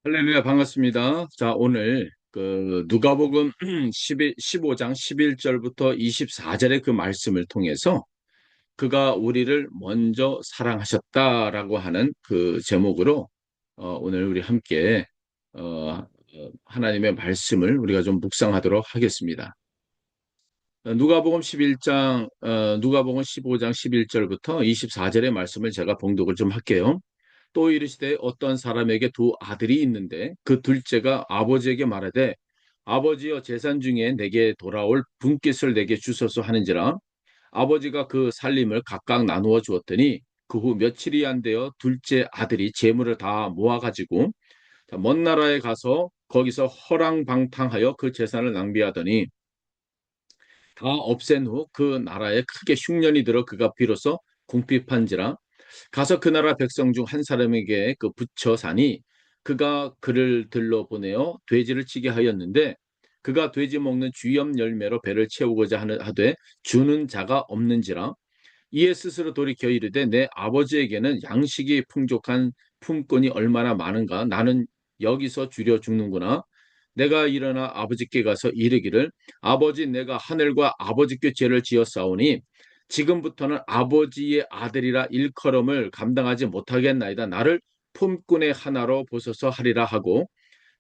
할렐루야, 반갑습니다. 자, 오늘 누가복음 15장 11절부터 24절의 그 말씀을 통해서 그가 우리를 먼저 사랑하셨다라고 하는 그 제목으로 오늘 우리 함께 하나님의 말씀을 우리가 좀 묵상하도록 하겠습니다. 누가복음 15장 11절부터 24절의 말씀을 제가 봉독을 좀 할게요. 또 이르시되 어떤 사람에게 두 아들이 있는데 그 둘째가 아버지에게 말하되 아버지여 재산 중에 내게 돌아올 분깃을 내게 주소서 하는지라 아버지가 그 살림을 각각 나누어 주었더니 그 후 며칠이 안 되어 둘째 아들이 재물을 다 모아가지고 먼 나라에 가서 거기서 허랑방탕하여 그 재산을 낭비하더니 다 없앤 후 그 나라에 크게 흉년이 들어 그가 비로소 궁핍한지라 가서 그 나라 백성 중 한 사람에게 그 붙여 사니 그가 그를 들러 보내어 돼지를 치게 하였는데 그가 돼지 먹는 주염 열매로 배를 채우고자 하되 주는 자가 없는지라 이에 스스로 돌이켜 이르되 내 아버지에게는 양식이 풍족한 품꾼이 얼마나 많은가 나는 여기서 줄여 죽는구나 내가 일어나 아버지께 가서 이르기를 아버지 내가 하늘과 아버지께 죄를 지었사오니 지금부터는 아버지의 아들이라 일컬음을 감당하지 못하겠나이다 나를 품꾼의 하나로 보소서 하리라 하고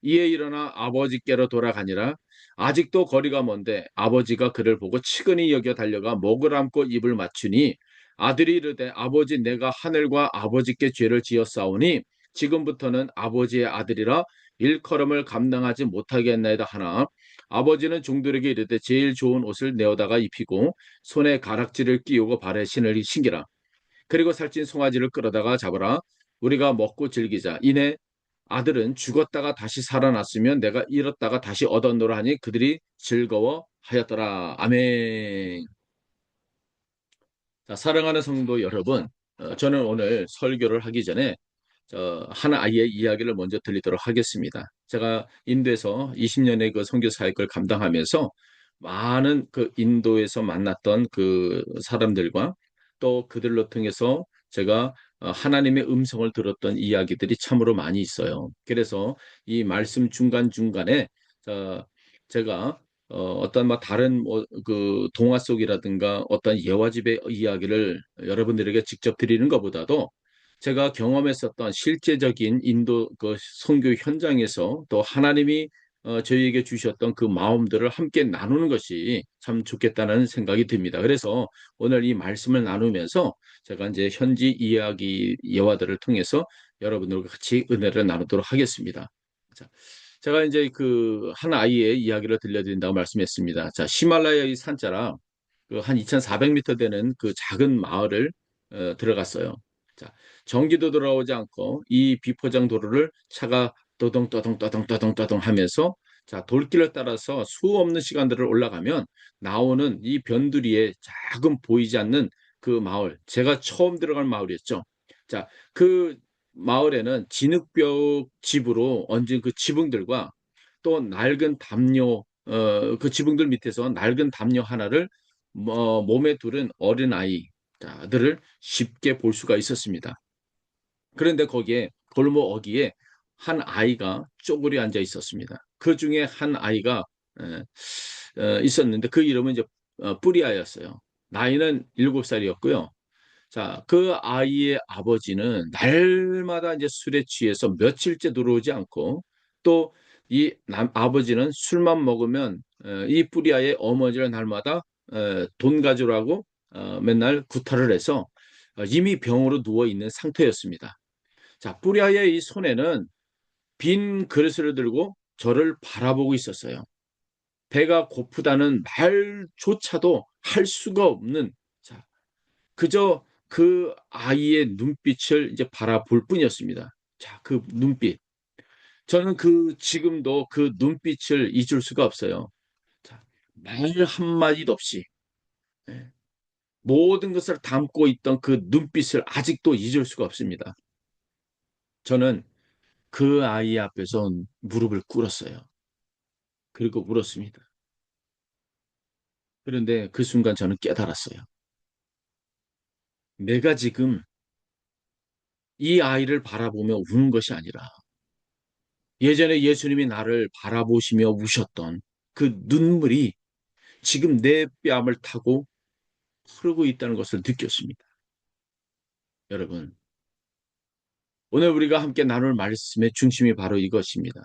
이에 일어나 아버지께로 돌아가니라 아직도 거리가 먼데 아버지가 그를 보고 치근히 여겨 달려가 목을 안고 입을 맞추니 아들이 이르되 아버지 내가 하늘과 아버지께 죄를 지었사오니 지금부터는 아버지의 아들이라 일컬음을 감당하지 못하겠나이다 하나 아버지는 종들에게 이르되 제일 좋은 옷을 내어다가 입히고 손에 가락지를 끼우고 발에 신을 신기라 그리고 살찐 송아지를 끌어다가 잡으라 우리가 먹고 즐기자 이내 아들은 죽었다가 다시 살아났으면 내가 잃었다가 다시 얻었노라 하니 그들이 즐거워하였더라. 아멘. 자, 사랑하는 성도 여러분, 저는 오늘 설교를 하기 전에 한 아이의 이야기를 먼저 들리도록 하겠습니다. 제가 인도에서 20년의 그 선교 사역을 감당하면서 많은 그 인도에서 만났던 그 사람들과 또 그들로 통해서 제가 하나님의 음성을 들었던 이야기들이 참으로 많이 있어요. 그래서 이 말씀 중간중간에 어, 제가 어떤 뭐 다른 뭐 그 동화 속이라든가 어떤 예화집의 이야기를 여러분들에게 직접 드리는 것보다도 제가 경험했었던 실제적인 인도 그 선교 현장에서 또 하나님이 저희에게 주셨던 그 마음들을 함께 나누는 것이 참 좋겠다는 생각이 듭니다. 그래서 오늘 이 말씀을 나누면서 제가 이제 현지 이야기 예화들을 통해서 여러분들과 같이 은혜를 나누도록 하겠습니다. 자, 제가 이제 그 한 아이의 이야기를 들려드린다고 말씀했습니다. 자, 히말라야의 산자라 그 한 2,400m 되는 그 작은 마을을 들어갔어요. 자, 전기도 돌아오지 않고 이 비포장 도로를 차가 떠덩떠덩떠덩떠덩떠덩 하면서 자, 돌길을 따라서 수 없는 시간들을 올라가면 나오는 이 변두리에 작은 보이지 않는 그 마을, 제가 처음 들어갈 마을이었죠. 자, 그 마을에는 진흙벽 집으로 얹은 그 지붕들과 또 낡은 담요, 그 지붕들 밑에서 낡은 담요 하나를 몸에 두른 어린 아이들을 쉽게 볼 수가 있었습니다. 그런데 거기에 골목 어귀에 한 아이가 쪼그려 앉아 있었습니다. 그 중에 한 아이가 있었는데 그 이름은 이제 뿌리아였어요. 나이는 7살이었고요. 자, 그 아이의 아버지는 날마다 이제 술에 취해서 며칠째 들어오지 않고 또 이 아버지는 술만 먹으면 이 뿌리아의 어머니를 날마다 돈 가져라고 맨날 구타를 해서 이미 병으로 누워 있는 상태였습니다. 자, 뿌리아의 이 손에는 빈 그릇을 들고 저를 바라보고 있었어요. 배가 고프다는 말조차도 할 수가 없는 자, 그저 그 아이의 눈빛을 이제 바라볼 뿐이었습니다. 자, 그 눈빛. 저는 지금도 그 눈빛을 잊을 수가 없어요. 자, 말 한마디도 없이 예, 모든 것을 담고 있던 그 눈빛을 아직도 잊을 수가 없습니다. 저는 그 아이 앞에서 무릎을 꿇었어요. 그리고 울었습니다. 그런데 그 순간 저는 깨달았어요. 내가 지금 이 아이를 바라보며 우는 것이 아니라 예전에 예수님이 나를 바라보시며 우셨던 그 눈물이 지금 내 뺨을 타고 흐르고 있다는 것을 느꼈습니다. 여러분, 오늘 우리가 함께 나눌 말씀의 중심이 바로 이것입니다.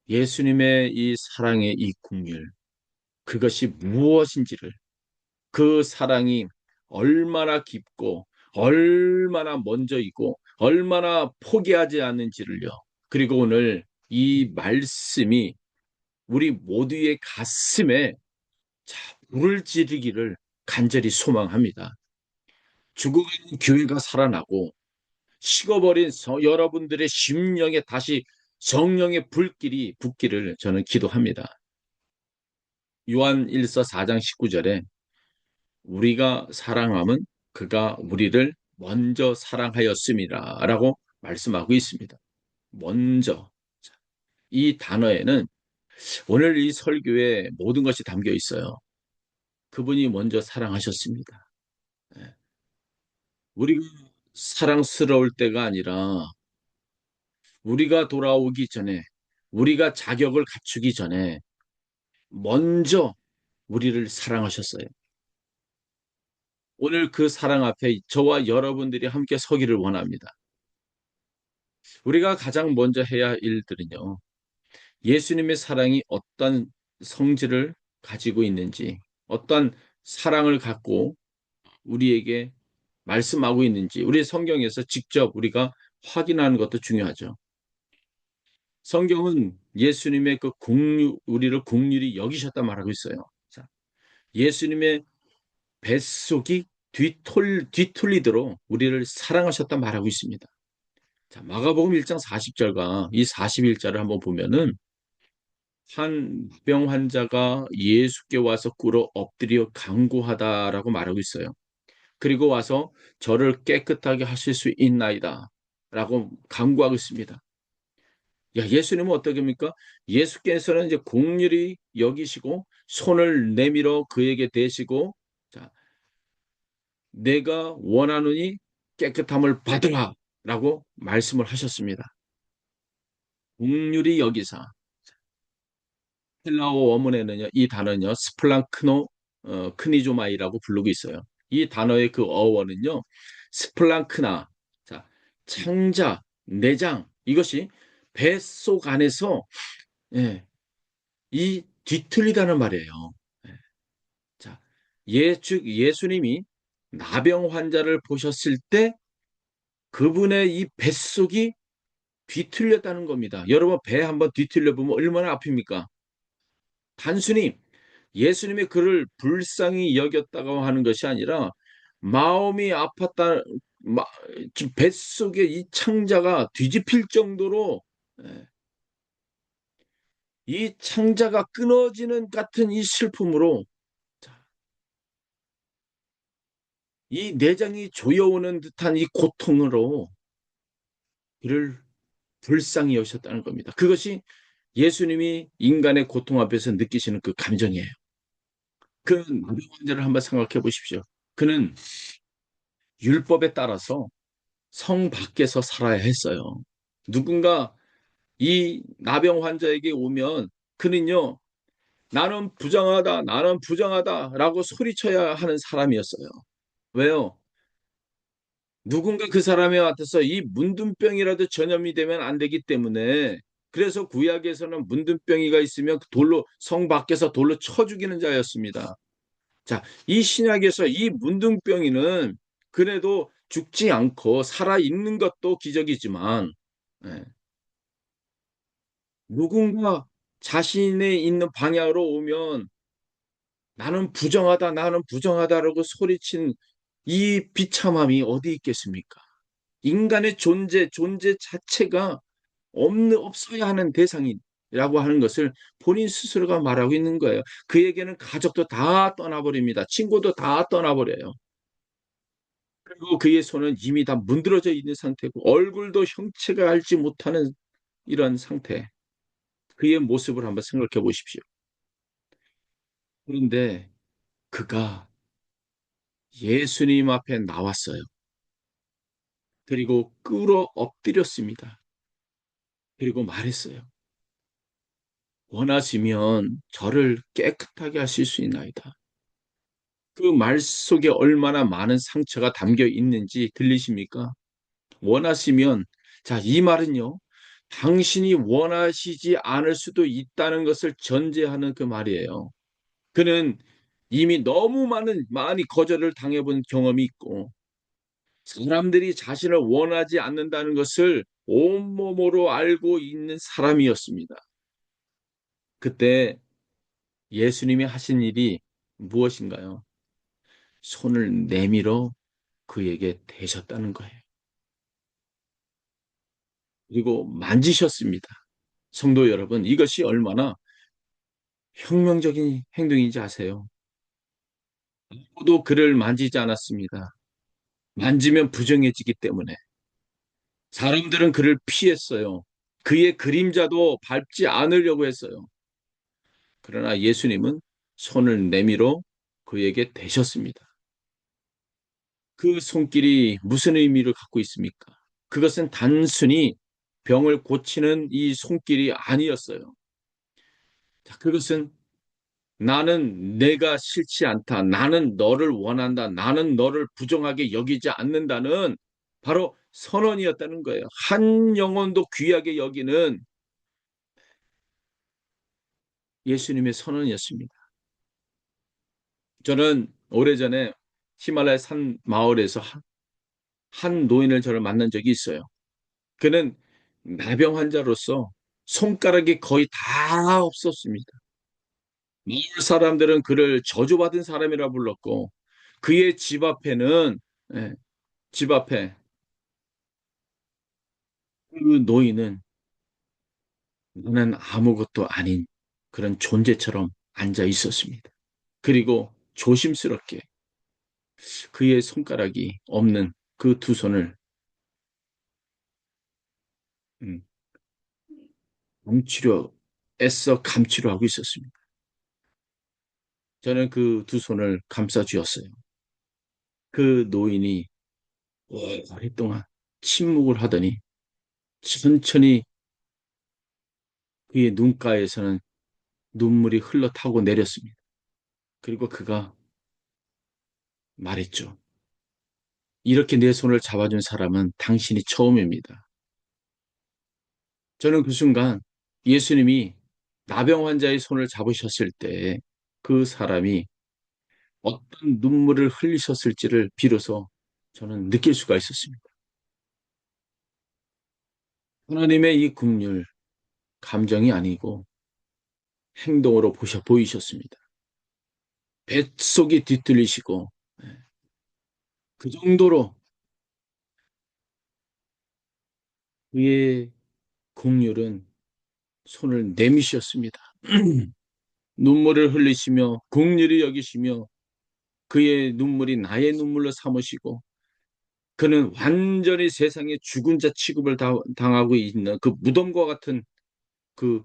예수님의 이 사랑의 이 국률, 그것이 무엇인지를, 그 사랑이 얼마나 깊고 얼마나 먼저이고 얼마나 포기하지 않는지를요. 그리고 오늘 이 말씀이 우리 모두의 가슴에 불을 지르기를 간절히 소망합니다. 죽어가는 교회가 살아나고 식어버린 여러분들의 심령에 다시 성령의 불길이 붙기를 저는 기도합니다. 요한 1서 4장 19절에 우리가 사랑함은 그가 우리를 먼저 사랑하였음이라 라고 말씀하고 있습니다. 먼저. 이 단어에는 오늘 이 설교에 모든 것이 담겨 있어요. 그분이 먼저 사랑하셨습니다. 예. 우리가 사랑스러울 때가 아니라 우리가 돌아오기 전에, 우리가 자격을 갖추기 전에 먼저 우리를 사랑하셨어요. 오늘 그 사랑 앞에 저와 여러분들이 함께 서기를 원합니다. 우리가 가장 먼저 해야 할 일들은요, 예수님의 사랑이 어떤 성질을 가지고 있는지, 어떤 사랑을 갖고 우리에게 말씀하고 있는지, 우리 성경에서 직접 우리가 확인하는 것도 중요하죠. 성경은 예수님의 그 우리를 긍휼히 여기셨다 말하고 있어요. 자, 예수님의 뱃속이 뒤틀리도록 우리를 사랑하셨다 말하고 있습니다. 자, 마가복음 1장 40절과 이 41절을 한번 보면은 한 병 환자가 예수께 와서 꿇어 엎드려 간구하다라고 말하고 있어요. 그리고 와서 저를 깨끗하게 하실 수 있나이다 라고 간구하고 있습니다. 야, 예수님은 어떻게 합니까? 예수께서는 이제 긍휼히 여기시고 손을 내밀어 그에게 대시고, 자, 내가 원하노니 깨끗함을 받으라 라고 말씀을 하셨습니다. 긍휼히 여기사. 헬라어 원문에는요, 이 단어는요, 스플랑크노 크니조마이라고 부르고 있어요. 이 단어의 그 어원은요, 스플랑크나, 자, 창자, 내장, 이것이 뱃속 안에서, 예, 이 뒤틀리다는 말이에요. 예. 자, 즉 예수님이 나병 환자를 보셨을 때 그분의 이 뱃속이 뒤틀렸다는 겁니다. 여러분 배 한번 뒤틀려 보면 얼마나 아픕니까? 단순히 예수님이 그를 불쌍히 여겼다고 하는 것이 아니라 마음이 아팠다, 뱃속에 이 창자가 뒤집힐 정도로, 예, 이 창자가 끊어지는 같은 이 슬픔으로, 이 내장이 조여오는 듯한 이 고통으로 이를 불쌍히 여기셨다는 겁니다. 그것이 예수님이 인간의 고통 앞에서 느끼시는 그 감정이에요. 그 나병 환자를 한번 생각해 보십시오. 그는 율법에 따라서 성 밖에서 살아야 했어요. 누군가 이 나병 환자에게 오면 그는요, 나는 부정하다, 나는 부정하다라고 소리쳐야 하는 사람이었어요. 왜요? 누군가 그 사람에 맡아서 이 문둥병이라도 전염이 되면 안 되기 때문에, 그래서 구약에서는 문둥병이가 있으면 돌로 성 밖에서 돌로 쳐 죽이는 자였습니다. 자, 이 신약에서 이 문둥병이는 그래도 죽지 않고 살아 있는 것도 기적이지만, 예, 누군가 자신의 있는 방향으로 오면 나는 부정하다, 나는 부정하다라고 소리친 이 비참함이 어디 있겠습니까? 인간의 존재 자체가 없어야 하는 대상이라고 하는 것을 본인 스스로가 말하고 있는 거예요. 그에게는 가족도 다 떠나버립니다. 친구도 다 떠나버려요. 그리고 그의 손은 이미 다 문드러져 있는 상태고 얼굴도 형체가 알지 못하는 이런 상태. 그의 모습을 한번 생각해 보십시오. 그런데 그가 예수님 앞에 나왔어요. 그리고 끌어 엎드렸습니다. 그리고 말했어요. 원하시면 저를 깨끗하게 하실 수 있나이다. 그 말 속에 얼마나 많은 상처가 담겨 있는지 들리십니까? 원하시면, 자, 이 말은요, 당신이 원하시지 않을 수도 있다는 것을 전제하는 그 말이에요. 그는 이미 너무 많이 거절을 당해본 경험이 있고, 사람들이 자신을 원하지 않는다는 것을 온몸으로 알고 있는 사람이었습니다. 그때 예수님이 하신 일이 무엇인가요? 손을 내밀어 그에게 대셨다는 거예요. 그리고 만지셨습니다. 성도 여러분, 이것이 얼마나 혁명적인 행동인지 아세요? 아무도 그를 만지지 않았습니다. 만지면 부정해지기 때문에. 사람들은 그를 피했어요. 그의 그림자도 밟지 않으려고 했어요. 그러나 예수님은 손을 내밀어 그에게 대셨습니다. 그 손길이 무슨 의미를 갖고 있습니까? 그것은 단순히 병을 고치는 이 손길이 아니었어요. 자, 그것은 나는 내가 싫지 않다. 나는 너를 원한다. 나는 너를 부정하게 여기지 않는다는 바로 선언이었다는 거예요. 한 영혼도 귀하게 여기는 예수님의 선언이었습니다. 저는 오래전에 히말라야 산 마을에서 한 노인을 저를 만난 적이 있어요. 그는 나병 환자로서 손가락이 거의 다 없었습니다. 마을 사람들은 그를 저주받은 사람이라 불렀고 그의 집 앞에는 예, 집 앞에 그 노인은 나는 아무것도 아닌 그런 존재처럼 앉아 있었습니다. 그리고 조심스럽게 그의 손가락이 없는 그 두 손을 음, 감추려 애써 감추려 하고 있었습니다. 저는 그 두 손을 감싸 쥐었어요. 그 노인이 오랫동안 침묵을 하더니 천천히 그의 눈가에서는 눈물이 흘러타고 내렸습니다. 그리고 그가 말했죠. 이렇게 내 손을 잡아준 사람은 당신이 처음입니다. 저는 그 순간 예수님이 나병 환자의 손을 잡으셨을 때 그 사람이 어떤 눈물을 흘리셨을지를 비로소 저는 느낄 수가 있었습니다. 하나님의 이 긍휼, 감정이 아니고 행동으로 보이셨습니다. 뱃속이 뒤틀리시고 그 정도로 그의 긍휼은 손을 내미셨습니다. 눈물을 흘리시며 긍휼히 여기시며 그의 눈물이 나의 눈물로 삼으시고 그는 완전히 세상에 죽은 자 취급을 당하고 있는 그 무덤과 같은 그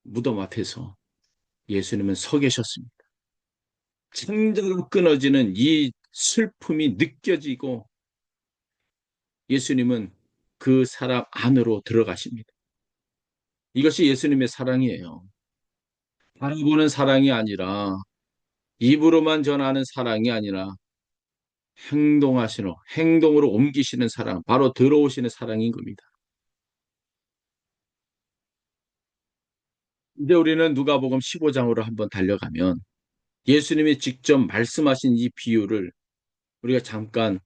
무덤 앞에서 예수님은 서 계셨습니다. 창자가 끊어지는 이 슬픔이 느껴지고 예수님은 그 사람 안으로 들어가십니다. 이것이 예수님의 사랑이에요. 바라보는 사랑이 아니라 입으로만 전하는 사랑이 아니라 행동으로 옮기시는 사랑, 바로 들어오시는 사랑인 겁니다. 이제 우리는 누가복음 15장으로 한번 달려가면 예수님이 직접 말씀하신 이 비유를 우리가 잠깐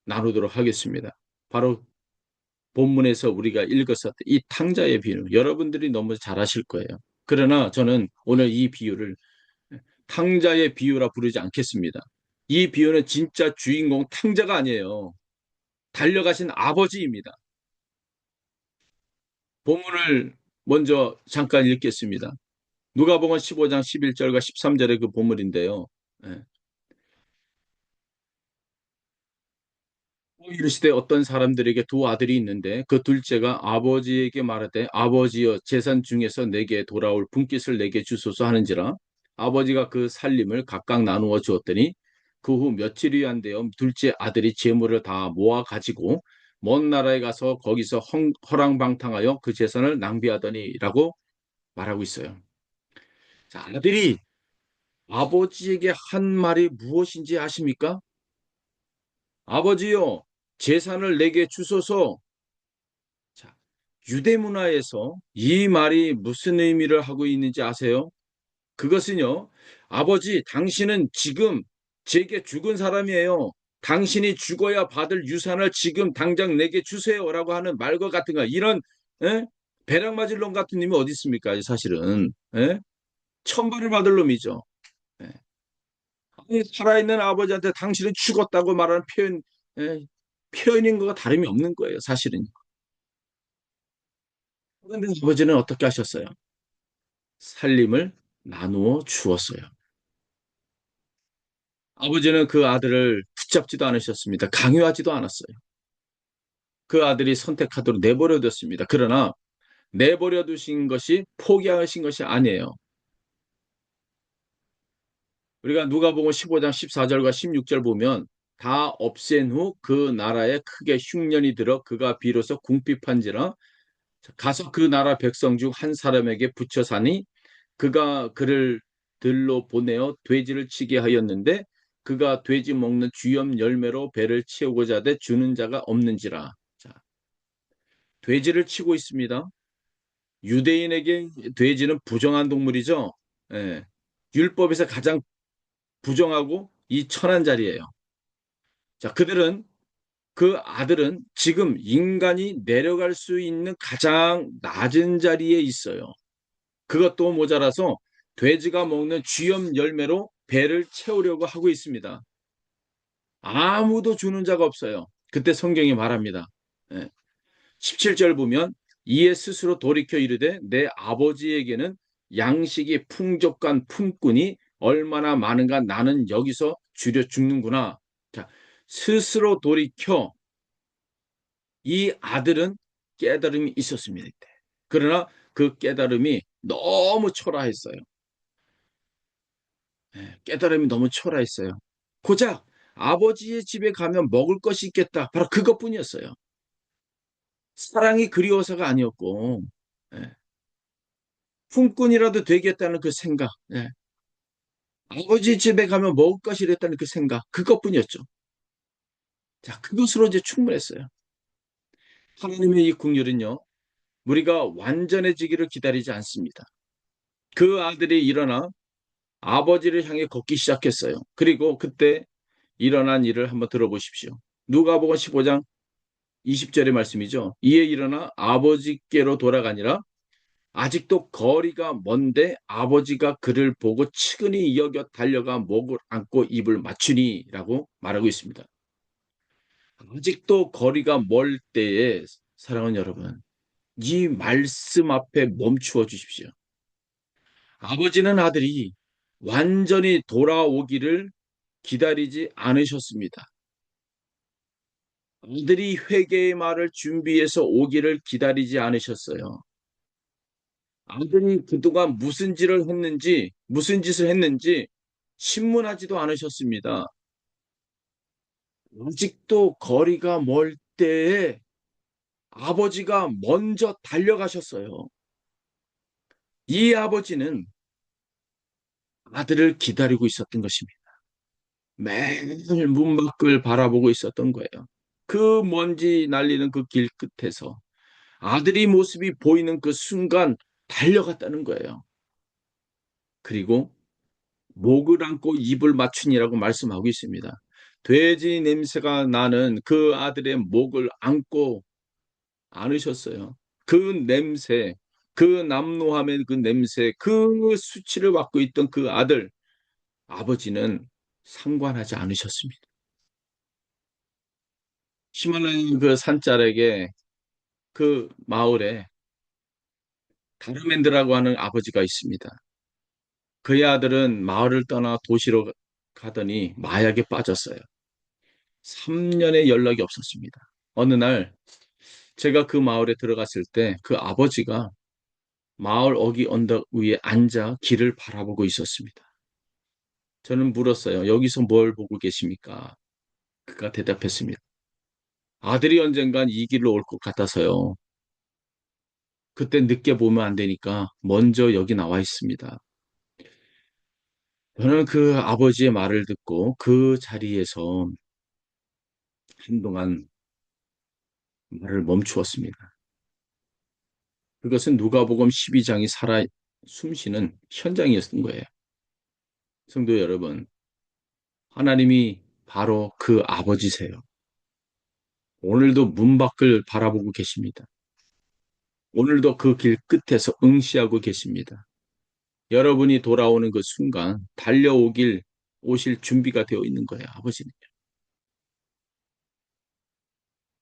나누도록 하겠습니다. 바로 본문에서 우리가 읽었었던 이 탕자의 비유, 여러분들이 너무 잘 아실 거예요. 그러나 저는 오늘 이 비유를 탕자의 비유라 부르지 않겠습니다. 이 비유는 진짜 주인공 탕자가 아니에요. 달려가신 아버지입니다. 본문을 먼저 잠깐 읽겠습니다. 누가복음 15장 11절과 13절의 그 본문인데요. 예. 이르시되 어떤 사람들에게 두 아들이 있는데 그 둘째가 아버지에게 말하되 아버지여 재산 중에서 내게 돌아올 분깃을 내게 주소서 하는지라 아버지가 그 살림을 각각 나누어 주었더니 그 후 며칠이 안 되어 둘째 아들이 재물을 다 모아 가지고 먼 나라에 가서 거기서 허랑방탕하여 그 재산을 낭비하더니라고 말하고 있어요. 자, 아들이 아버지에게 한 말이 무엇인지 아십니까? 아버지요, 재산을 내게 주소서. 자, 유대 문화에서 이 말이 무슨 의미를 하고 있는지 아세요? 그것은요, 아버지, 당신은 지금 제게 죽은 사람이에요. 당신이 죽어야 받을 유산을 지금 당장 내게 주세요라고 하는 말과 같은 거. 이런 에? 배랑 맞을 놈 같은 놈이 어디 있습니까? 사실은 에? 천벌을 받을 놈이죠. 에. 아니, 살아있는 아버지한테 당신은 죽었다고 말하는 에? 표현인 거가 다름이 없는 거예요. 사실은. 그런데 아버지는 어떻게 하셨어요? 살림을 나누어 주었어요. 아버지는 그 아들을 붙잡지도 않으셨습니다. 강요하지도 않았어요. 그 아들이 선택하도록 내버려 뒀습니다. 그러나 내버려 두신 것이 포기하신 것이 아니에요. 우리가 누가복음 15장 14절과 16절 보면 다 없앤 후 그 나라에 크게 흉년이 들어 그가 비로소 궁핍한지라 가서 그 나라 백성 중 한 사람에게 붙여 사니 그가 그를 들로 보내어 돼지를 치게 하였는데 그가 돼지 먹는 주염 열매로 배를 채우고자 하되 주는 자가 없는지라. 자, 돼지를 치고 있습니다. 유대인에게 돼지는 부정한 동물이죠. 예. 율법에서 가장 부정하고 이 천한 자리예요. 자, 그 아들은 지금 인간이 내려갈 수 있는 가장 낮은 자리에 있어요. 그것도 모자라서 돼지가 먹는 쥐염 열매로 배를 채우려고 하고 있습니다. 아무도 주는 자가 없어요. 그때 성경이 말합니다. 예. 17절 보면 이에 스스로 돌이켜 이르되 내 아버지에게는 양식이 풍족한 품꾼이 얼마나 많은가 나는 여기서 줄여 죽는구나. 자, 스스로 돌이켜 이 아들은 깨달음이 있었습니다. 그러나 그 깨달음이 너무 초라했어요. 깨달음이 너무 초라했어요. 고작 아버지의 집에 가면 먹을 것이 있겠다. 바로 그것뿐이었어요. 사랑이 그리워서가 아니었고, 예. 품꾼이라도 되겠다는 그 생각, 예. 아버지 집에 가면 먹을 것이 있다는 그 생각, 그것뿐이었죠. 자, 그것으로 이제 충분했어요. 하나님의 이 국률은요, 우리가 완전해지기를 기다리지 않습니다. 그 아들이 일어나 아버지를 향해 걷기 시작했어요. 그리고 그때 일어난 일을 한번 들어보십시오. 누가복음 15장 20절의 말씀이죠. 이에 일어나 아버지께로 돌아가니라 아직도 거리가 먼데 아버지가 그를 보고 측은히 여겨 달려가 목을 안고 입을 맞추니라고 말하고 있습니다. 아직도 거리가 멀 때에 사랑하는 여러분, 이 말씀 앞에 멈추어 주십시오. 아버지는 아들이 완전히 돌아오기를 기다리지 않으셨습니다. 아들이 회개의 말을 준비해서 오기를 기다리지 않으셨어요. 아들이 그동안 무슨 짓을 했는지, 무슨 짓을 했는지 신문하지도 않으셨습니다. 아직도 거리가 멀 때에 아버지가 먼저 달려가셨어요. 이 아버지는 아들을 기다리고 있었던 것입니다. 매일 문 밖을 바라보고 있었던 거예요. 그 먼지 날리는 그 길 끝에서 아들이 모습이 보이는 그 순간 달려갔다는 거예요. 그리고 목을 안고 입을 맞추니라고 말씀하고 있습니다. 돼지 냄새가 나는 그 아들의 목을 안고 안으셨어요. 그 냄새, 그 남노함의 그 냄새, 그 수치를 맡고 있던 그 아들, 아버지는 상관하지 않으셨습니다. 히말라야 그 산자락에 그 마을에 다르멘드라고 하는 아버지가 있습니다. 그의 아들은 마을을 떠나 도시로 가더니 마약에 빠졌어요. 3년의 연락이 없었습니다. 어느 날 제가 그 마을에 들어갔을 때 그 아버지가 마을 어귀 언덕 위에 앉아 길을 바라보고 있었습니다. 저는 물었어요. 여기서 뭘 보고 계십니까? 그가 대답했습니다. 아들이 언젠간 이 길로 올 것 같아서요. 그때 늦게 보면 안 되니까 먼저 여기 나와 있습니다. 저는 그 아버지의 말을 듣고 그 자리에서 한동안 말을 멈추었습니다. 그것은 누가복음 12장이 살아 숨쉬는 현장이었던 거예요. 성도 여러분, 하나님이 바로 그 아버지세요. 오늘도 문 밖을 바라보고 계십니다. 오늘도 그 길 끝에서 응시하고 계십니다. 여러분이 돌아오는 그 순간 오실 준비가 되어 있는 거예요, 아버지는.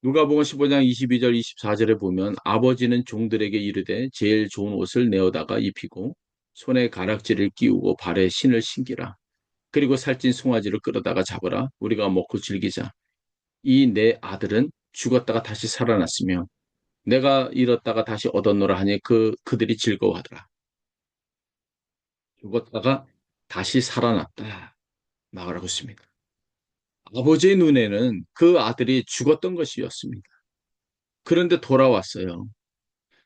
누가복음 15장 22절 24절에 보면 아버지는 종들에게 이르되 제일 좋은 옷을 내어다가 입히고 손에 가락지를 끼우고 발에 신을 신기라. 그리고 살찐 송아지를 끌어다가 잡으라. 우리가 먹고 즐기자. 이 내 아들은 죽었다가 다시 살아났으며 내가 잃었다가 다시 얻었노라 하니 그들이 즐거워하더라. 죽었다가 다시 살아났다. 말하고 있습니다. 아버지의 눈에는 그 아들이 죽었던 것이었습니다. 그런데 돌아왔어요.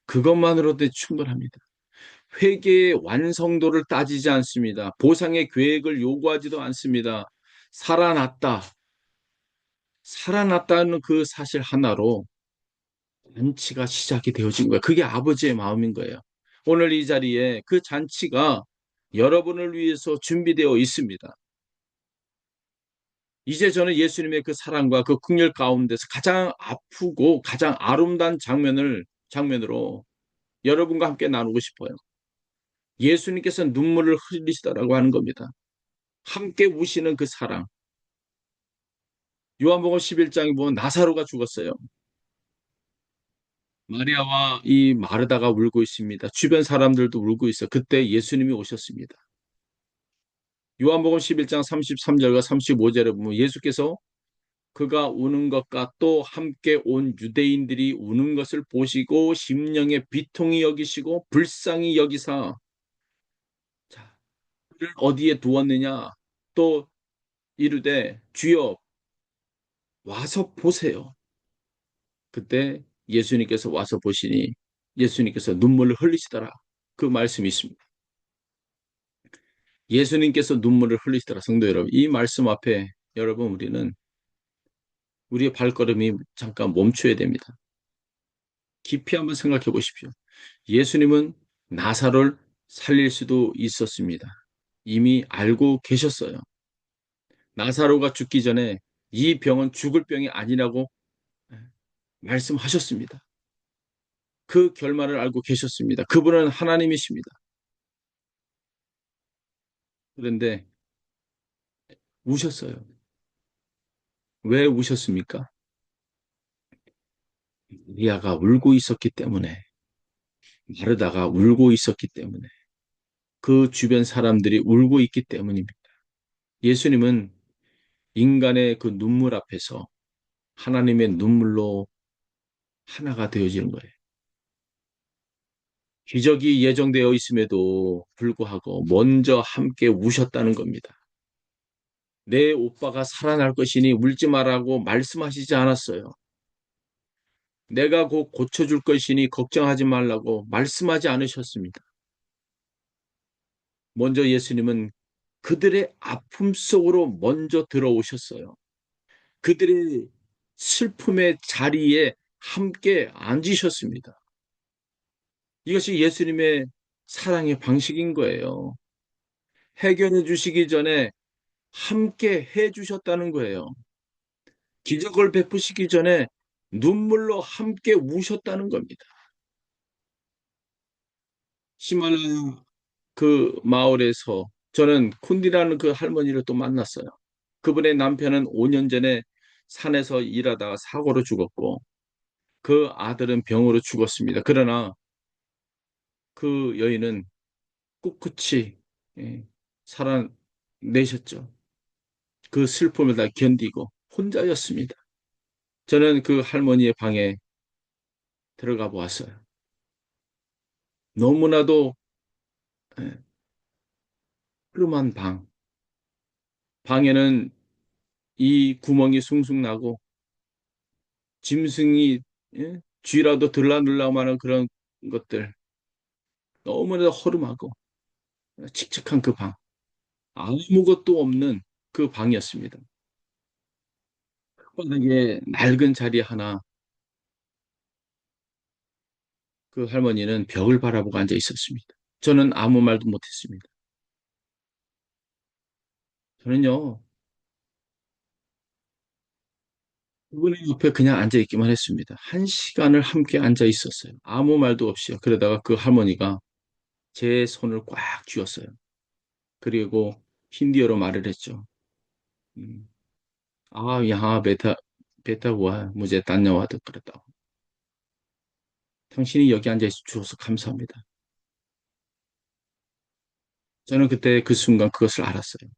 그것만으로도 충분합니다. 회개의 완성도를 따지지 않습니다. 보상의 계획을 요구하지도 않습니다. 살아났다. 살아났다는 그 사실 하나로 잔치가 시작이 되어진 거예요. 그게 아버지의 마음인 거예요. 오늘 이 자리에 그 잔치가 여러분을 위해서 준비되어 있습니다. 이제 저는 예수님의 그 사랑과 그 긍휼 가운데서 가장 아프고 가장 아름다운 장면으로 여러분과 함께 나누고 싶어요. 예수님께서 눈물을 흘리시다라고 하는 겁니다. 함께 우시는 그 사랑. 요한복음 11장에 보면 나사로가 죽었어요. 마리아와 이 마르다가 울고 있습니다. 주변 사람들도 울고 있어요. 그때 예수님이 오셨습니다. 요한복음 11장 33절과 35절에 보면 예수께서 그가 우는 것과 또 함께 온 유대인들이 우는 것을 보시고 심령의 비통이 여기시고 불쌍히 여기사 자, 그를 어디에 두었느냐 또 이르되 주여 와서 보세요. 그때 예수님께서 와서 보시니 예수님께서 눈물을 흘리시더라. 그 말씀이 있습니다. 예수님께서 눈물을 흘리시더라. 성도 여러분, 이 말씀 앞에 여러분 우리는 우리의 발걸음이 잠깐 멈춰야 됩니다. 깊이 한번 생각해 보십시오. 예수님은 나사로를 살릴 수도 있었습니다. 이미 알고 계셨어요. 나사로가 죽기 전에 이 병은 죽을 병이 아니라고 말씀하셨습니다. 그 결말을 알고 계셨습니다. 그분은 하나님이십니다. 그런데 우셨어요. 왜 우셨습니까? 마리아가 울고 있었기 때문에, 마르다가 울고 있었기 때문에, 그 주변 사람들이 울고 있기 때문입니다. 예수님은 인간의 그 눈물 앞에서 하나님의 눈물로 하나가 되어지는 거예요. 기적이 예정되어 있음에도 불구하고 먼저 함께 우셨다는 겁니다. 내 오빠가 살아날 것이니 울지 말라고 말씀하시지 않았어요. 내가 곧 고쳐줄 것이니 걱정하지 말라고 말씀하지 않으셨습니다. 먼저 예수님은 그들의 아픔 속으로 먼저 들어오셨어요. 그들의 슬픔의 자리에 함께 앉으셨습니다. 이것이 예수님의 사랑의 방식인 거예요. 해결해 주시기 전에 함께 해 주셨다는 거예요. 기적을 베푸시기 전에 눈물로 함께 우셨다는 겁니다. 히말라야 그 마을에서 저는 쿤디라는 그 할머니를 또 만났어요. 그분의 남편은 5년 전에 산에서 일하다가 사고로 죽었고 그 아들은 병으로 죽었습니다. 그러나 그 여인은 꿋꿋이 예, 살아내셨죠. 그 슬픔을 다 견디고 혼자였습니다. 저는 그 할머니의 방에 들어가 보았어요. 너무나도 예, 흐름한 방. 방에는 이 구멍이 숭숭 나고 짐승이 예? 쥐라도 들라들라마는 그런 것들 너무나 허름하고 칙칙한 그 방. 아무것도 없는 그 방이었습니다. 바닥에 낡은 자리 하나 그 할머니는 벽을 바라보고 앉아 있었습니다. 저는 아무 말도 못했습니다. 저는요, 그분의 옆에 그냥 앉아 있기만 했습니다. 한 시간을 함께 앉아 있었어요. 아무 말도 없이요. 그러다가 그 할머니가 제 손을 꽉 쥐었어요. 그리고 힌디어로 말을 했죠. 음, यहाँ बेटा हुआ है मुझे धन्यवाद 그랬다고. 당신이 여기 앉아 있어 주셔서 감사합니다. 저는 그때 그 순간 그것을 알았어요.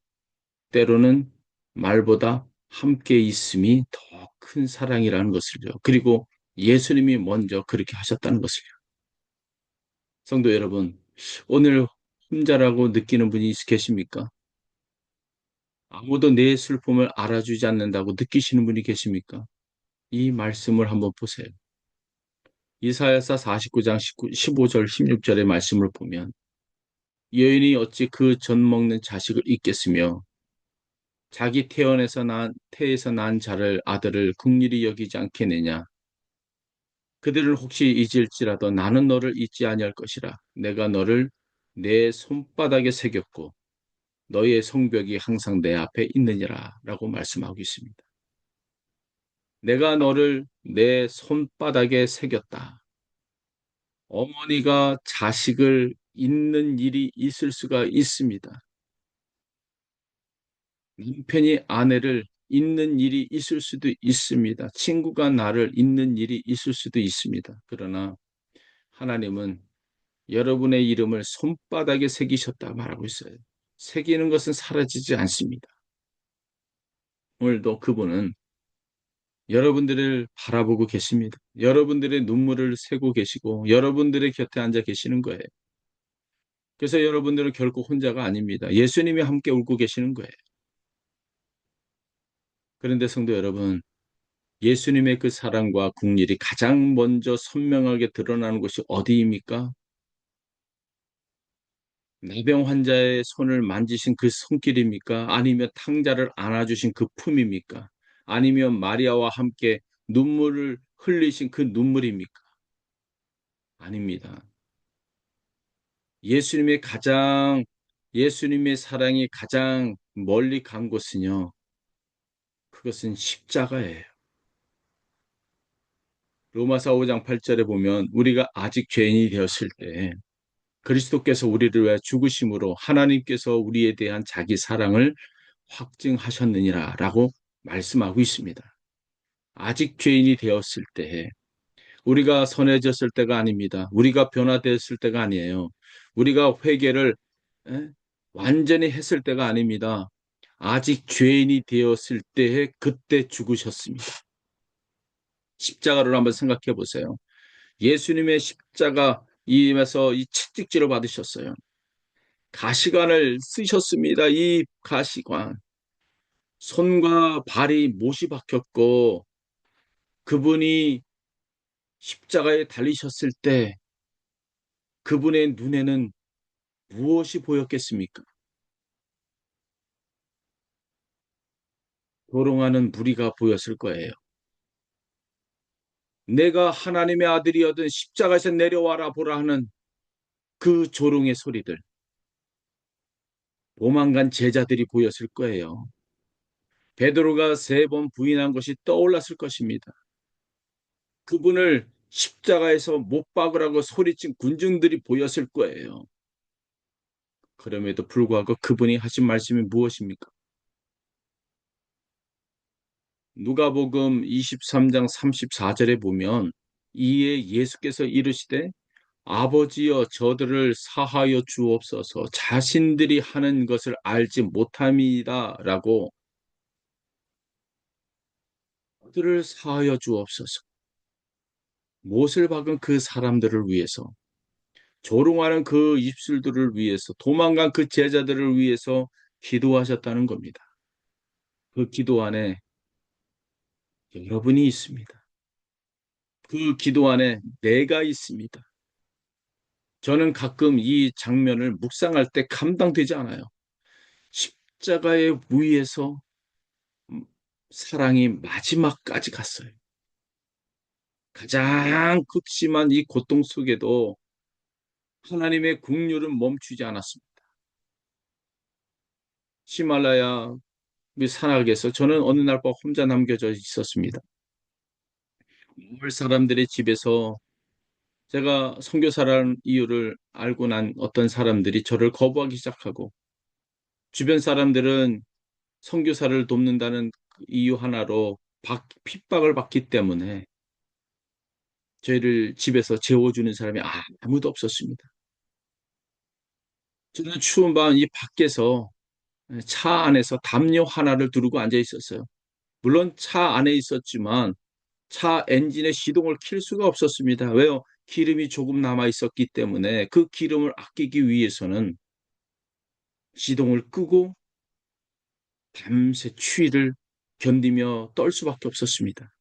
때로는 말보다 함께 있음이 더 큰 사랑이라는 것을요. 그리고 예수님이 먼저 그렇게 하셨다는 것을요. 성도 여러분, 오늘 혼자라고 느끼는 분이 계십니까? 아무도 내 슬픔을 알아주지 않는다고 느끼시는 분이 계십니까? 이 말씀을 한번 보세요. 이사야서 49장 15절, 16절의 말씀을 보면 여인이 어찌 그 젖 먹는 자식을 잊겠으며 자기 태에서 난 자를 아들을 긍휼히 여기지 않겠느냐. 그들을 혹시 잊을지라도 나는 너를 잊지 아니할 것이라. 내가 너를 내 손바닥에 새겼고 너의 성벽이 항상 내 앞에 있느니라 라고 말씀하고 있습니다. 내가 너를 내 손바닥에 새겼다. 어머니가 자식을 잊는 일이 있을 수가 있습니다. 남편이 아내를 잊는 일이 있을 수도 있습니다. 친구가 나를 잊는 일이 있을 수도 있습니다. 그러나 하나님은 여러분의 이름을 손바닥에 새기셨다 말하고 있어요. 새기는 것은 사라지지 않습니다. 오늘도 그분은 여러분들을 바라보고 계십니다. 여러분들의 눈물을 세고 계시고 여러분들의 곁에 앉아 계시는 거예요. 그래서 여러분들은 결코 혼자가 아닙니다. 예수님이 함께 울고 계시는 거예요. 그런데 성도 여러분, 예수님의 그 사랑과 긍휼이 가장 먼저 선명하게 드러나는 곳이 어디입니까? 나병 환자의 손을 만지신 그 손길입니까? 아니면 탕자를 안아주신 그 품입니까? 아니면 마리아와 함께 눈물을 흘리신 그 눈물입니까? 아닙니다. 예수님의 가장, 예수님의 사랑이 가장 멀리 간 곳은요, 그것은 십자가예요. 로마서 5장 8절에 보면 우리가 아직 죄인이 되었을 때 그리스도께서 우리를 위해 죽으심으로 하나님께서 우리에 대한 자기 사랑을 확증하셨느니라 라고 말씀하고 있습니다. 아직 죄인이 되었을 때 우리가 선해졌을 때가 아닙니다. 우리가 변화되었을 때가 아니에요. 우리가 회개를 에? 완전히 했을 때가 아닙니다. 아직 죄인이 되었을 때에 그때 죽으셨습니다. 십자가를 한번 생각해 보세요. 예수님의 십자가 임에서 이 채찍질을 받으셨어요. 가시관을 쓰셨습니다. 이 가시관. 손과 발이 못이 박혔고 그분이 십자가에 달리셨을 때 그분의 눈에는 무엇이 보였겠습니까? 도롱하는 무리가 보였을 거예요. 내가 하나님의 아들이어든 십자가에서 내려와라 보라 하는 그 조롱의 소리들, 도망간 제자들이 보였을 거예요. 베드로가 3번 부인한 것이 떠올랐을 것입니다. 그분을 십자가에서 못 박으라고 소리친 군중들이 보였을 거예요. 그럼에도 불구하고 그분이 하신 말씀이 무엇입니까? 누가복음 23장 34절에 보면 이에 예수께서 이르시되 아버지여 저들을 사하여 주옵소서 자신들이 하는 것을 알지 못함이다라고 저들을 사하여 주옵소서. 못을 박은 그 사람들을 위해서 조롱하는 그 입술들을 위해서 도망간 그 제자들을 위해서 기도하셨다는 겁니다. 그 기도 안에 여러분이 있습니다. 그 기도 안에 내가 있습니다. 저는 가끔 이 장면을 묵상할 때 감당되지 않아요. 십자가의 위에서 사랑이 마지막까지 갔어요. 가장 극심한 이 고통 속에도 하나님의 국률은 멈추지 않았습니다. 히말라야 산악에서 저는 어느 날 밤 혼자 남겨져 있었습니다. 마을 사람들의 집에서 제가 선교사라는 이유를 알고 난 어떤 사람들이 저를 거부하기 시작하고 주변 사람들은 선교사를 돕는다는 그 이유 하나로 핍박을 받기 때문에 저희를 집에서 재워주는 사람이 아무도 없었습니다. 저는 추운 밤 이 밖에서 차 안에서 담요 하나를 두르고 앉아 있었어요. 물론 차 안에 있었지만 차 엔진의 시동을 킬 수가 없었습니다. 왜요? 기름이 조금 남아 있었기 때문에 그 기름을 아끼기 위해서는 시동을 끄고 밤새 추위를 견디며 떨 수밖에 없었습니다.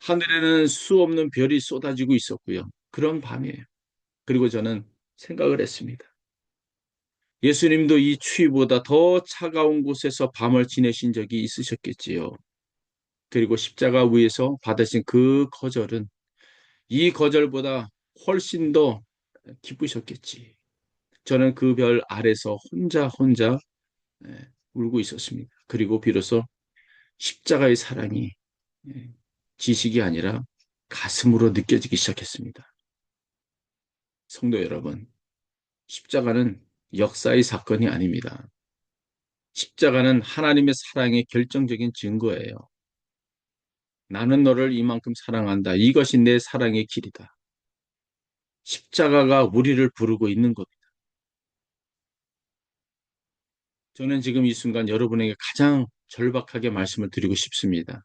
하늘에는 수 없는 별이 쏟아지고 있었고요. 그런 밤이에요. 그리고 저는 생각을 했습니다. 예수님도 이 추위보다 더 차가운 곳에서 밤을 지내신 적이 있으셨겠지요. 그리고 십자가 위에서 받으신 그 거절은 이 거절보다 훨씬 더 기쁘셨겠지. 저는 그 별 아래서 혼자 울고 있었습니다. 그리고 비로소 십자가의 사랑이 예, 지식이 아니라 가슴으로 느껴지기 시작했습니다. 성도 여러분, 십자가는 역사의 사건이 아닙니다. 십자가는 하나님의 사랑의 결정적인 증거예요. 나는 너를 이만큼 사랑한다. 이것이 내 사랑의 길이다. 십자가가 우리를 부르고 있는 겁니다. 저는 지금 이 순간 여러분에게 가장 절박하게 말씀을 드리고 싶습니다.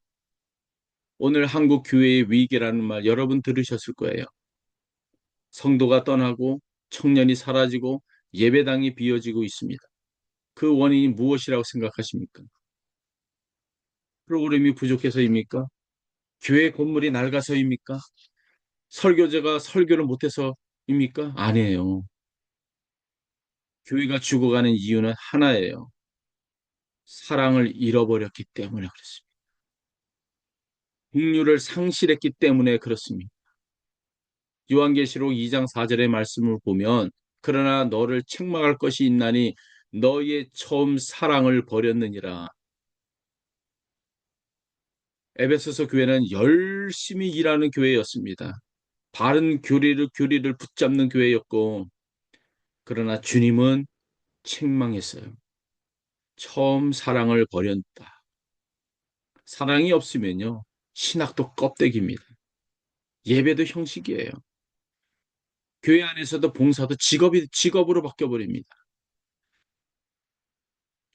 오늘 한국 교회의 위기라는 말 여러분 들으셨을 거예요. 성도가 떠나고 청년이 사라지고 예배당이 비어지고 있습니다. 그 원인이 무엇이라고 생각하십니까? 프로그램이 부족해서입니까? 교회 건물이 낡아서입니까? 설교자가 설교를 못해서입니까? 아니에요. 교회가 죽어가는 이유는 하나예요. 사랑을 잃어버렸기 때문에 그렇습니다. 긍휼을 상실했기 때문에 그렇습니다. 요한계시록 2장 4절의 말씀을 보면 그러나 너를 책망할 것이 있나니 너의 처음 사랑을 버렸느니라. 에베소서 교회는 열심히 일하는 교회였습니다. 바른 교리를 붙잡는 교회였고 그러나 주님은 책망했어요. 처음 사랑을 버렸다. 사랑이 없으면요. 신학도 껍데기입니다. 예배도 형식이에요. 교회 안에서도 봉사도 직업으로 바뀌어버립니다.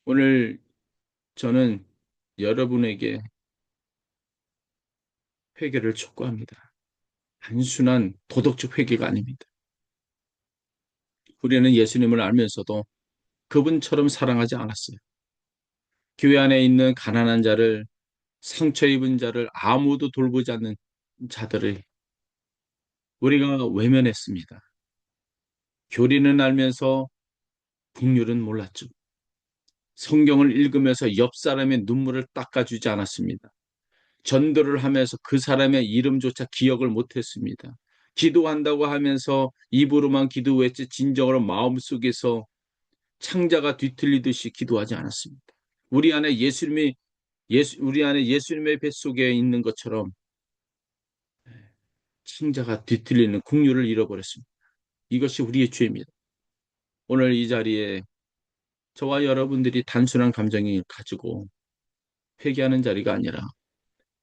오늘 저는 여러분에게 회개를 촉구합니다. 단순한 도덕적 회개가 아닙니다. 우리는 예수님을 알면서도 그분처럼 사랑하지 않았어요. 교회 안에 있는 가난한 자를, 상처 입은 자를, 아무도 돌보지 않는 자들을 우리가 외면했습니다. 교리는 알면서 긍휼은 몰랐죠. 성경을 읽으면서 옆 사람의 눈물을 닦아주지 않았습니다. 전도를 하면서 그 사람의 이름조차 기억을 못했습니다. 기도한다고 하면서 입으로만 기도했지 진정으로 마음속에서 창자가 뒤틀리듯이 기도하지 않았습니다. 우리 안에 우리 안에 예수님의 뱃속에 있는 것처럼 창자가 뒤틀리는 긍휼을 잃어버렸습니다. 이것이 우리의 죄입니다. 오늘 이 자리에 저와 여러분들이 단순한 감정을 가지고 회개하는 자리가 아니라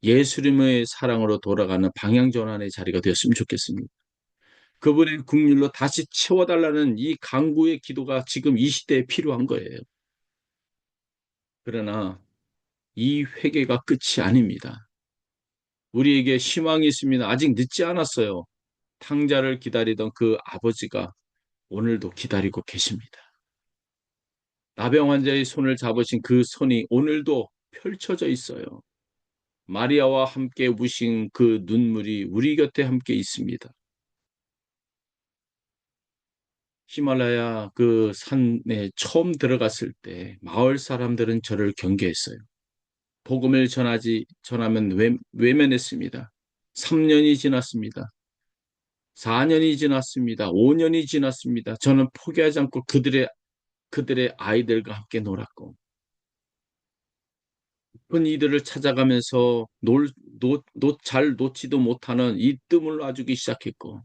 예수님의 사랑으로 돌아가는 방향 전환의 자리가 되었으면 좋겠습니다. 그분의 국률로 다시 채워달라는 이 간구의 기도가 지금 이 시대에 필요한 거예요. 그러나 이 회개가 끝이 아닙니다. 우리에게 희망이 있습니다. 아직 늦지 않았어요. 탕자를 기다리던 그 아버지가 오늘도 기다리고 계십니다. 나병 환자의 손을 잡으신 그 손이 오늘도 펼쳐져 있어요. 마리아와 함께 우신 그 눈물이 우리 곁에 함께 있습니다. 히말라야 그 산에 처음 들어갔을 때 마을 사람들은 저를 경계했어요. 복음을 전하면 외면했습니다. 3년이 지났습니다. 4년이 지났습니다. 5년이 지났습니다. 저는 포기하지 않고 그들의 아이들과 함께 놀았고, 큰 이들을 찾아가면서 잘 놓지도 못하는 이 뜸을 놔주기 시작했고,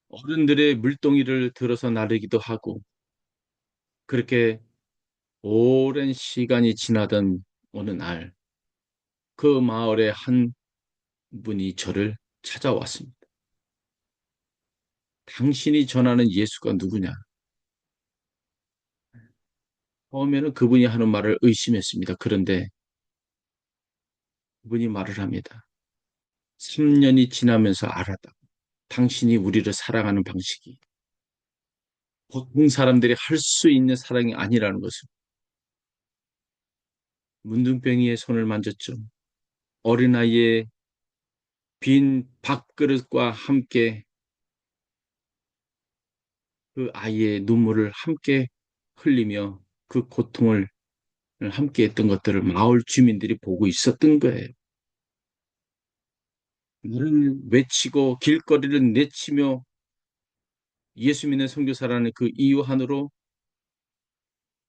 어른들의 물동이를 들어서 나르기도 하고, 그렇게 오랜 시간이 지나던 어느 날, 그 마을의 한 분이 저를 찾아왔습니다. 당신이 전하는 예수가 누구냐? 처음에는 그분이 하는 말을 의심했습니다. 그런데 그분이 말을 합니다. 3년이 지나면서 알았다. 당신이 우리를 사랑하는 방식이 보통 사람들이 할 수 있는 사랑이 아니라는 것을. 문둥병이의 손을 만졌죠. 어린아이의 빈 밥그릇과 함께 그 아이의 눈물을 함께 흘리며 그 고통을 함께 했던 것들을 마을 주민들이 보고 있었던 거예요. 나를 외치고 길거리를 내치며 예수 믿는 선교사라는 그 이유 하나로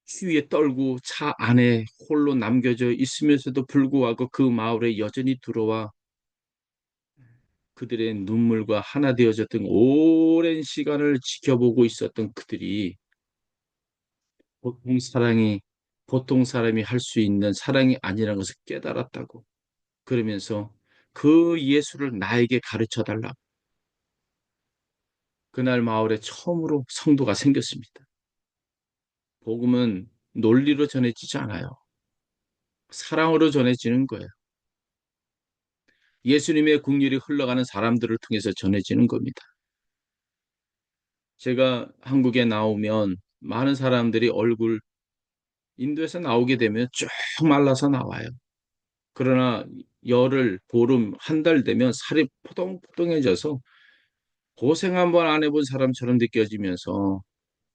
추위에 떨고 차 안에 홀로 남겨져 있으면서도 불구하고 그 마을에 여전히 들어와 그들의 눈물과 하나 되어졌던 오랜 시간을 지켜보고 있었던 그들이 보통 사랑이 보통 사람이 할 수 있는 사랑이 아니라는 것을 깨달았다고. 그러면서 그 예수를 나에게 가르쳐 달라고. 그날 마을에 처음으로 성도가 생겼습니다. 복음은 논리로 전해지지 않아요. 사랑으로 전해지는 거예요. 예수님의 국률이 흘러가는 사람들을 통해서 전해지는 겁니다. 제가 한국에 나오면 많은 사람들이 인도에서 나오게 되면 쭉 말라서 나와요. 그러나 열흘, 보름, 한 달 되면 살이 포동포동해져서 고생 한번 안 해본 사람처럼 느껴지면서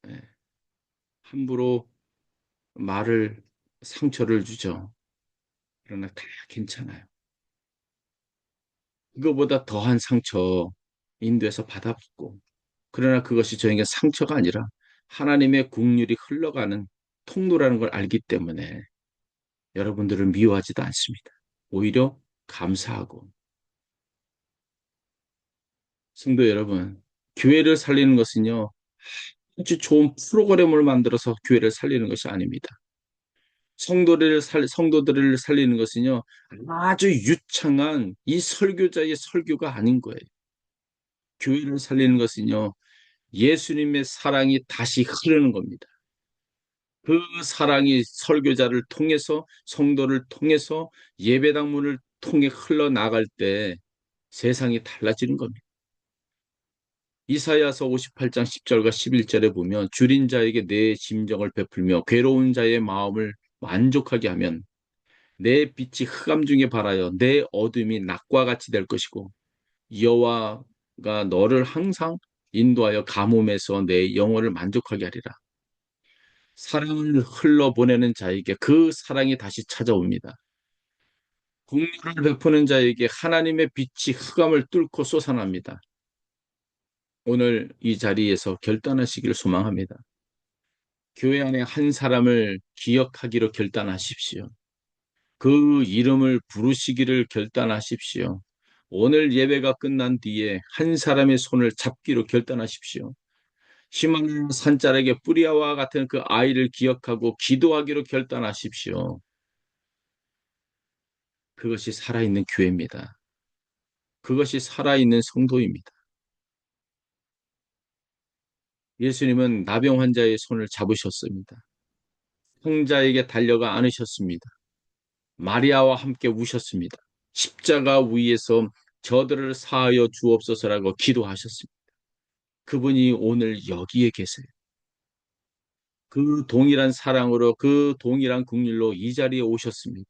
예, 함부로 말을 상처를 주죠. 그러나 다 괜찮아요. 그거보다 더한 상처 인도에서 받아봤고, 그러나 그것이 저에게 상처가 아니라 하나님의 국률이 흘러가는 통로라는 걸 알기 때문에 여러분들을 미워하지도 않습니다. 오히려 감사하고. 성도 여러분, 교회를 살리는 것은요, 아주 좋은 프로그램을 만들어서 교회를 살리는 것이 아닙니다. 성도들을 살리는 것은요, 아주 유창한 이 설교자의 설교가 아닌 거예요. 교회를 살리는 것은요, 예수님의 사랑이 다시 흐르는 겁니다. 그 사랑이 설교자를 통해서, 성도를 통해서, 예배당문을 통해 흘러나갈 때 세상이 달라지는 겁니다. 이사야서 58장 10절과 11절에 보면 줄인 자에게 내 심정을 베풀며 괴로운 자의 마음을 만족하게 하면 내 빛이 흑암 중에 발하여 내 어둠이 낮과 같이 될 것이고 여호와가 너를 항상 인도하여 가뭄에서 내 영혼을 만족하게 하리라. 사랑을 흘러보내는 자에게 그 사랑이 다시 찾아옵니다. 국률을 베푸는 자에게 하나님의 빛이 흑암을 뚫고 솟아납니다. 오늘 이 자리에서 결단하시기를 소망합니다. 교회 안에 한 사람을 기억하기로 결단하십시오. 그 이름을 부르시기를 결단하십시오. 오늘 예배가 끝난 뒤에 한 사람의 손을 잡기로 결단하십시오. 희망 산자락의 뿌리아와 같은 그 아이를 기억하고 기도하기로 결단하십시오. 그것이 살아있는 교회입니다. 그것이 살아있는 성도입니다. 예수님은 나병 환자의 손을 잡으셨습니다. 형자에게 달려가 안으셨습니다. 마리아와 함께 우셨습니다. 십자가 위에서 저들을 사하여 주옵소서라고 기도하셨습니다. 그분이 오늘 여기에 계세요. 그 동일한 사랑으로 그 동일한 국률로 이 자리에 오셨습니다.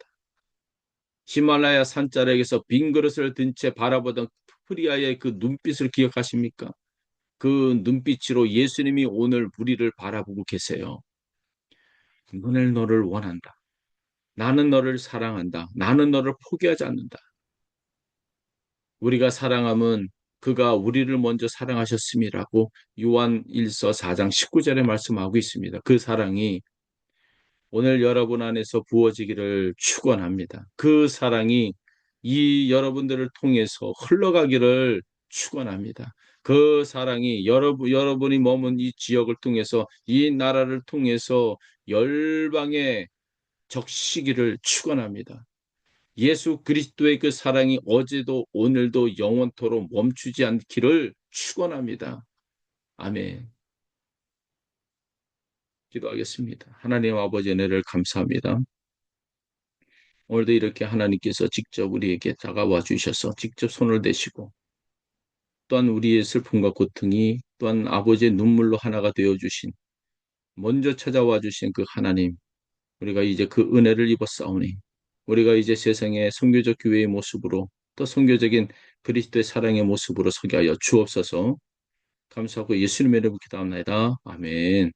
히말라야 산자락에서 빈 그릇을 든 채 바라보던 프리아의 그 눈빛을 기억하십니까? 그 눈빛으로 예수님이 오늘 우리를 바라보고 계세요. 너는 너를 원한다. 나는 너를 사랑한다. 나는 너를 포기하지 않는다. 우리가 사랑함은 그가 우리를 먼저 사랑하셨음이라고 요한 1서 4장 19절에 말씀하고 있습니다. 그 사랑이 오늘 여러분 안에서 부어지기를 축원합니다. 그 사랑이 이 여러분들을 통해서 흘러가기를 축원합니다. 그 사랑이 여러분이 머문 이 지역을 통해서 이 나라를 통해서 열방에 적시기를 축원합니다. 예수 그리스도의 그 사랑이 어제도 오늘도 영원토록 멈추지 않기를 축원합니다. 아멘. 기도하겠습니다. 하나님 아버지 은혜를 감사합니다. 오늘도 이렇게 하나님께서 직접 우리에게 다가와 주셔서 직접 손을 대시고 또한 우리의 슬픔과 고통이 또한 아버지의 눈물로 하나가 되어 주신 먼저 찾아와 주신 그 하나님 우리가 이제 그 은혜를 입었사오니 우리가 이제 세상의 선교적 교회의 모습으로 또 선교적인 그리스도의 사랑의 모습으로 서게 하여 주옵소서. 감사하고 예수님의 이름으로 기도합니다. 아멘.